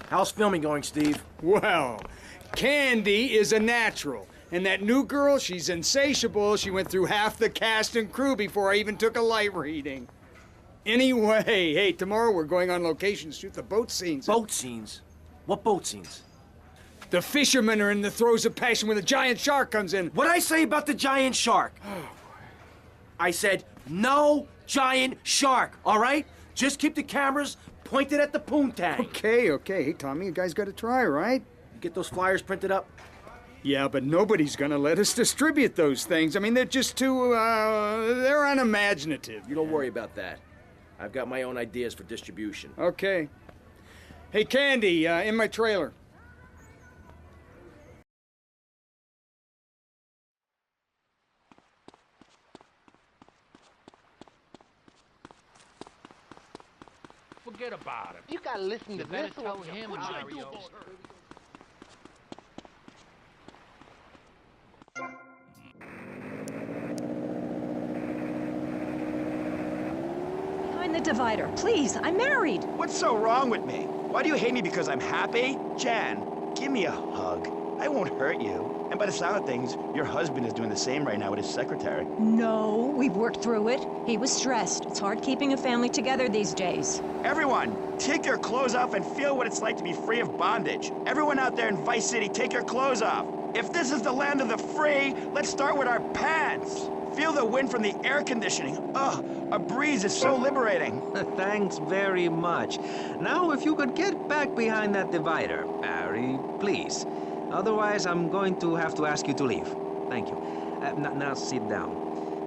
How's filming going, Steve? Well, Candy is a natural. And that new girl, she's insatiable. She went through half the cast and crew before I even took a light reading. Anyway, hey, tomorrow we're going on location to shoot the boat scenes. Boat scenes? What boat scenes? The fishermen are in the throes of passion when the giant shark comes in. What'd I say about the giant shark? I said, no giant shark, all right? Just keep the cameras pointed at the poontang. Okay. Hey, Tommy, you guys gotta try, right? Get those flyers printed up? Yeah, but nobody's gonna let us distribute those things. I mean, they're just too, they're unimaginative. You don't worry about that. I've got my own ideas for distribution. Okay. Hey, Candy, in my trailer. Forget about him. You gotta listen to this tell one. him, What you Mario. do about her? Behind the divider, please. I'm married. What's so wrong with me? Why do you hate me because I'm happy? Jan, give me a hug. I won't hurt you. And by the sound of things, your husband is doing the same right now with his secretary. No, we've worked through it. He was stressed. It's hard keeping a family together these days. Everyone, take your clothes off and feel what it's like to be free of bondage. Everyone out there in Vice City, take your clothes off. If this is the land of the free, let's start with our pants. Feel the wind from the air conditioning. Ugh, a breeze is so liberating. Thanks very much. Now, if you could get back behind that divider, Barry, please. Otherwise, I'm going to have to ask you to leave. Thank you. Now sit down.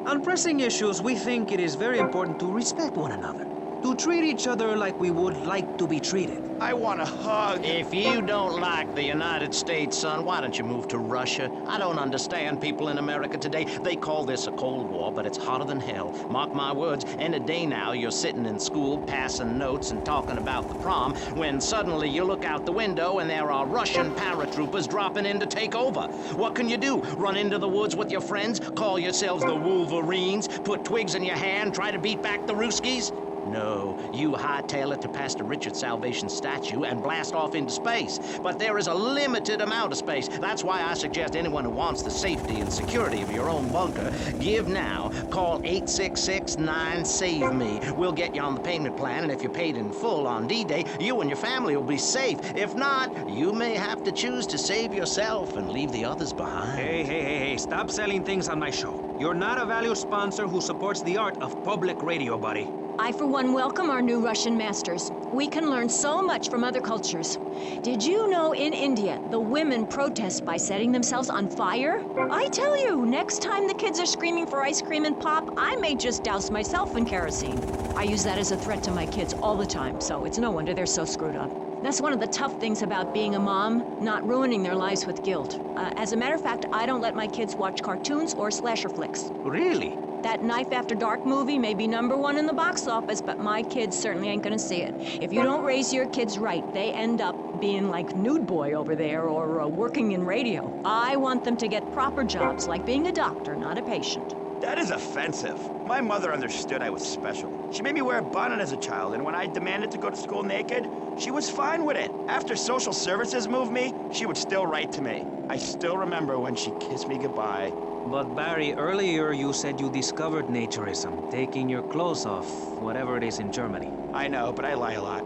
On pressing issues, we think it is very important to respect one another, to treat each other like we would like to be treated. I want a hug. If you don't like the United States, son, why don't you move to Russia? I don't understand people in America today. They call this a Cold War, but it's hotter than hell. Mark my words, any day now you're sitting in school, passing notes and talking about the prom, when suddenly you look out the window and there are Russian paratroopers dropping in to take over. What can you do? Run into the woods with your friends? Call yourselves the Wolverines? Put twigs in your hair and try to beat back the Ruskies? No, you hightail it to Pastor Richard's Salvation statue and blast off into space. But there is a limited amount of space. That's why I suggest anyone who wants the safety and security of your own bunker, give now. Call 866-9-SAVE-ME. We'll get you on the payment plan, and if you're paid in full on D-Day, you and your family will be safe. If not, you may have to choose to save yourself and leave the others behind. Hey, stop selling things on my show. You're not a valued sponsor who supports the art of public radio, buddy. I, for one, welcome our new Russian masters. We can learn so much from other cultures. Did you know in India, the women protest by setting themselves on fire? I tell you, next time the kids are screaming for ice cream and pop, I may just douse myself in kerosene. I use that as a threat to my kids all the time, so it's no wonder they're so screwed up. That's one of the tough things about being a mom, not ruining their lives with guilt. As a matter of fact, I don't let my kids watch cartoons or slasher flicks. Really? That Knife After Dark movie may be #1 in the box office, but my kids certainly ain't gonna see it. If you don't raise your kids right, they end up being like Nude Boy over there or working in radio. I want them to get proper jobs, like being a doctor, not a patient. That is offensive. My mother understood I was special. She made me wear a bonnet as a child, and when I demanded to go to school naked, she was fine with it. After social services moved me, she would still write to me. I still remember when she kissed me goodbye. But Barry, earlier you said you discovered naturism, taking your clothes off, whatever it is in Germany. I know, but I lie a lot.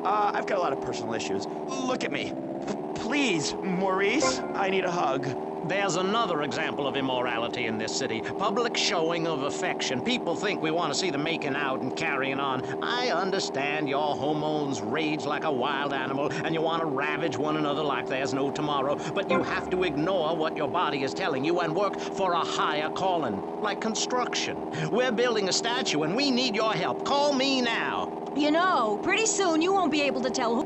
I've got a lot of personal issues. Look at me. Please, Maurice, I need a hug. There's another example of immorality in this city. Public showing of affection. People think we want to see them making out and carrying on. I understand your hormones rage like a wild animal and you want to ravage one another like there's no tomorrow, but you have to ignore what your body is telling you and work for a higher calling, like construction. We're building a statue and we need your help. Call me now. You know, pretty soon you won't be able to tell who...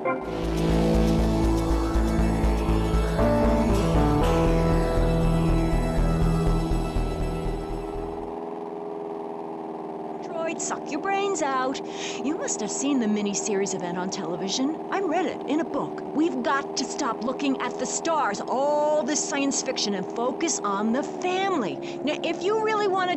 Suck your brains out. You must have seen the mini-series event on television. I read it in a book. We've got to stop looking at the stars, all this science fiction, and focus on the family. Now, if you really want to